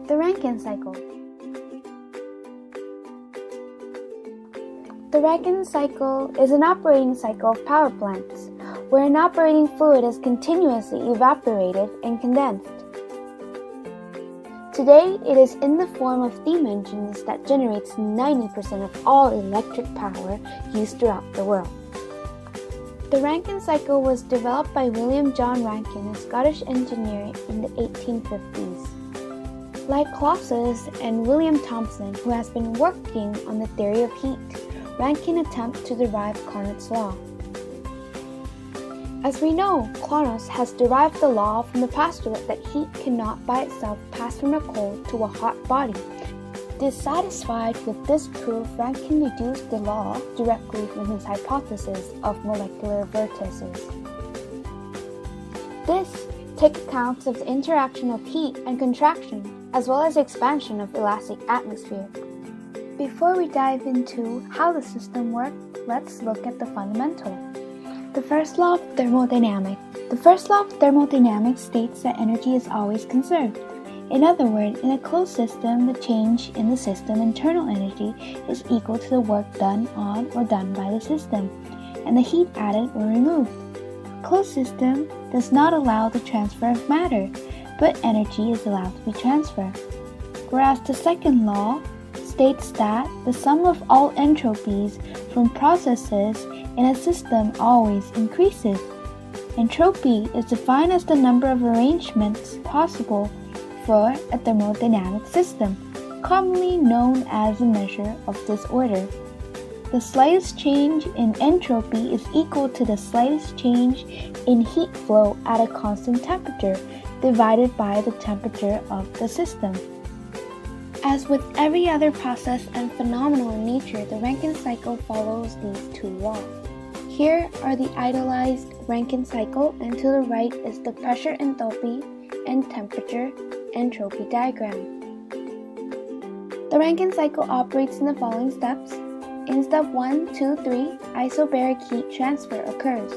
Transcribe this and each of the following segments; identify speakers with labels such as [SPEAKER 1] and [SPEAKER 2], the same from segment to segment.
[SPEAKER 1] The Rankine Cycle. The Rankine cycle is an operating cycle of power plants, where an operating fluid is continuously evaporated and condensed. Today, it is in the form of steam engines that generates 90% of all electric power used throughout the world. The Rankine cycle was developed by William John Rankine, a Scottish engineer in the 1850s. Like Clausius and William Thomson, who has been working on the theory of heat, Rankine attempts to derive Carnot's law. As we know, Carnot has derived the law from the postulate that heat cannot by itself pass from a cold to a hot body. Dissatisfied with this proof, Rankine deduced the law directly from his hypothesis of molecular vortices. This takes account of the interaction of heat and contraction, as well as expansion of elastic atmosphere. Before we dive into how the system works, let's look at the fundamental. The first law of thermodynamics. The first law of thermodynamics states that energy is always conserved. In other words, in a closed system, the change in the system internal energy is equal to the work done on or done by the system, and the heat added or removed. A closed system does not allow the transfer of matter, but energy is allowed to be transferred. Whereas the second law states that the sum of all entropies from processes in a system always increases. Entropy is defined as the number of arrangements possible for a thermodynamic system, commonly known as a measure of disorder. The slightest change in entropy is equal to the slightest change in heat flow at a constant temperature divided by the temperature of the system. As with every other process and phenomenon in nature, the Rankine cycle follows these two laws. Here are the idealized Rankine cycle, and to the right is the pressure enthalpy and temperature entropy diagram. The Rankine cycle operates in the following steps. In step 1, 2, 3, isobaric heat transfer occurs.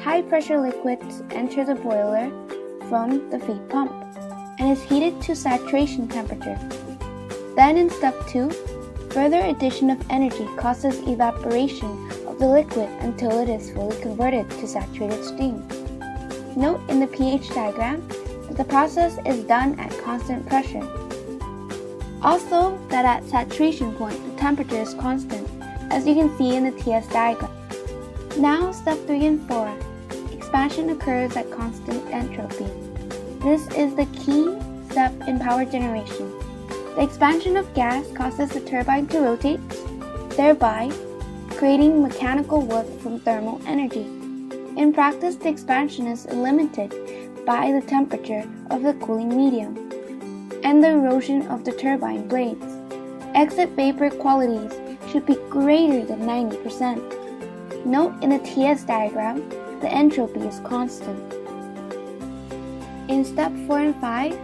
[SPEAKER 1] High pressure liquids enter the boiler from the feed pump and is heated to saturation temperature. Then in step 2, further addition of energy causes evaporation of the liquid until it is fully converted to saturated steam. Note in the pH diagram that the process is done at constant pressure. Also, that at saturation point the temperature is constant, as you can see in the TS diagram. Now step 3 and 4. Expansion occurs at constant entropy. This is the key step in power generation. The expansion of gas causes the turbine to rotate, thereby creating mechanical work from thermal energy. In practice, the expansion is limited by the temperature of the cooling medium and the erosion of the turbine blades. Exit vapor qualities should be greater than 90%. Note in the TS diagram, the entropy is constant. In step 4 and 5,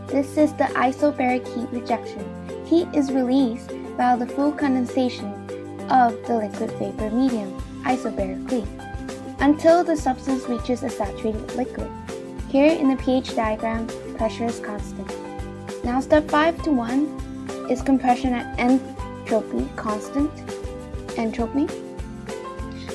[SPEAKER 1] this is the isobaric heat rejection. Heat is released by the full condensation of the liquid vapor medium, isobarically, until the substance reaches a saturated liquid. Here in the pH diagram, pressure is constant. Now step 5 to 1 is compression at entropy, constant entropy.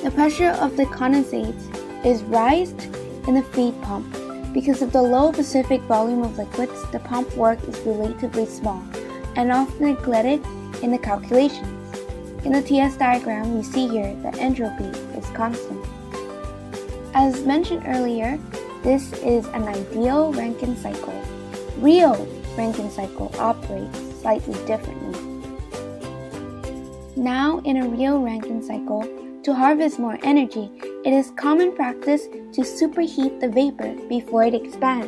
[SPEAKER 1] The pressure of the condensates is raised in the feed pump. Because of the low specific volume of liquids, the pump work is relatively small and often neglected in the calculations. In the TS diagram, we see here that entropy is constant. As mentioned earlier, this is an ideal Rankine cycle. Real Rankine cycle operates slightly differently. Now, in a real Rankine cycle, to harvest more energy, it is common practice to superheat the vapor before it expands.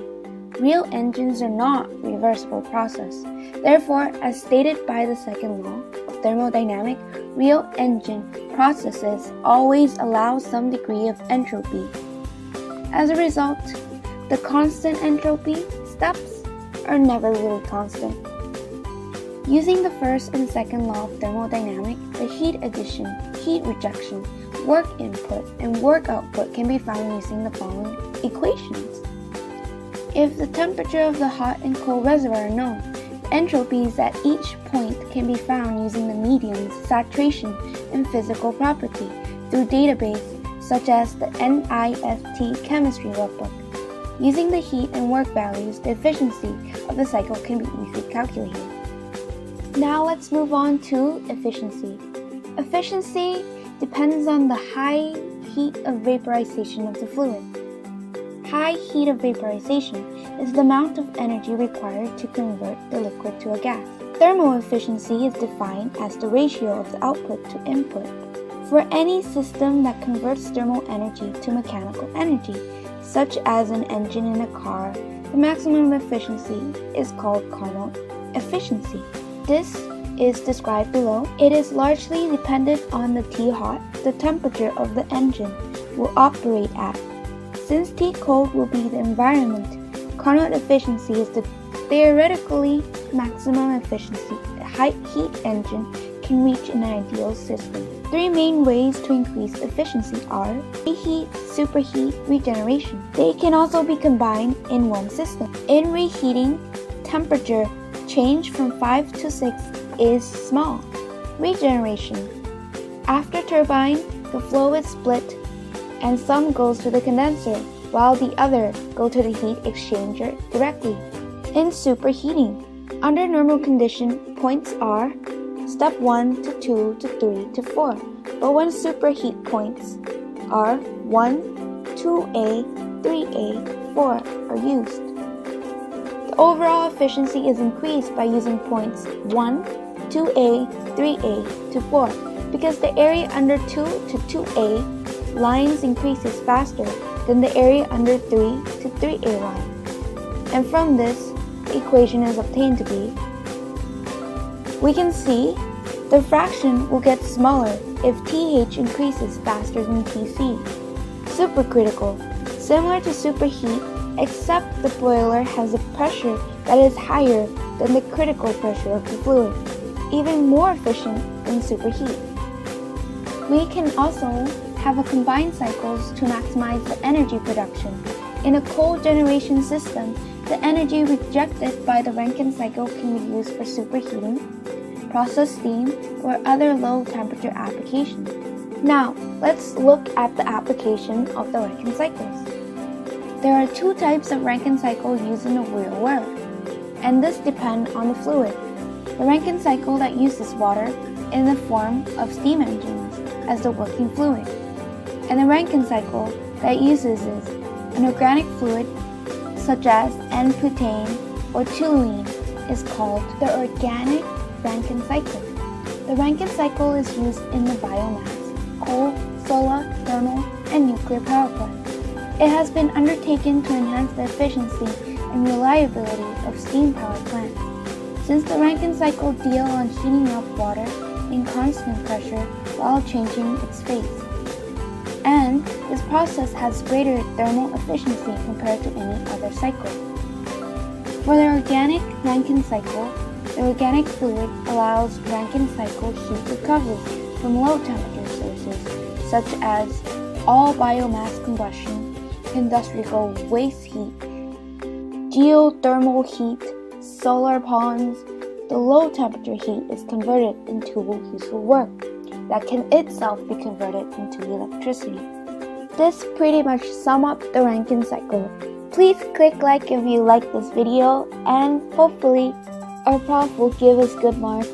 [SPEAKER 1] Real engines are not a reversible process. Therefore, as stated by the second law of thermodynamics, real engine processes always allow some degree of entropy. As a result, the constant entropy steps are never really constant. Using the first and second law of thermodynamics, the heat addition, heat rejection, work input, and work output can be found using the following equations. If the temperature of the hot and cold reservoir are known, Entropies at each point can be found using the medium's saturation and physical property through database such as the NIST chemistry workbook. Using the heat and work values, the efficiency of the cycle can be easily calculated. Now let's move on to efficiency. Efficiency depends on the high heat of vaporization of the fluid. High heat of vaporization is the amount of energy required to convert the liquid to a gas. Thermal efficiency is defined as the ratio of the output to input. For any system that converts thermal energy to mechanical energy, such as an engine in a car, the maximum efficiency is called Carnot efficiency. This is described below. It is largely dependent on the T-hot, the temperature of the engine will operate at. Since T-cold will be the environment, Carnot efficiency is the theoretically maximum efficiency a high heat engine can reach in an ideal system. Three main ways to increase efficiency are reheat, superheat, regeneration. They can also be combined in one system. In reheating, temperature change from 5 to 6 is small. Regeneration. After turbine, the flow is split and some goes to the condenser while the other go to the heat exchanger directly. In superheating, under normal condition, points are step 1 to 2 to 3 to 4, but when superheat points are 1, 2A, 3A, 4 are used. The overall efficiency is increased by using points 1, 2A, 3A to 4 because the area under 2 to 2A lines increases faster than the area under 3 to 3A line. And from this, the equation is obtained to be, we can see the fraction will get smaller if TH increases faster than TC. Supercritical. Similar to superheat, except the boiler has a pressure that is higher than the critical pressure of the fluid, even more efficient than superheat. We can also have a combined cycles to maximize the energy production. In a cold generation system, the energy rejected by the Rankine cycle can be used for superheating, process steam, or other low temperature applications. Now, let's look at the application of the Rankine cycles. There are two types of Rankine cycle used in the real world, and this depends on the fluid. The Rankine cycle that uses water in the form of steam engines as the working fluid, and the Rankine cycle that uses an organic fluid such as N-butane or toluene is called the organic Rankine cycle. The Rankine cycle is used in the biomass, coal, solar, thermal, and nuclear power plants. It has been undertaken to enhance the efficiency and reliability of steam power plants. Since the Rankine cycle deals on heating up water in constant pressure while changing its phase, and this process has greater thermal efficiency compared to any other cycle. For the organic Rankine cycle, the organic fluid allows Rankine cycle heat recovery from low temperature sources such as all biomass combustion, industrial waste heat, geothermal heat, solar ponds. The low temperature heat is converted into useful work that can itself be converted into electricity. This pretty much sums up the Rankine cycle. Please click like if you like this video, and hopefully our prof will give us good marks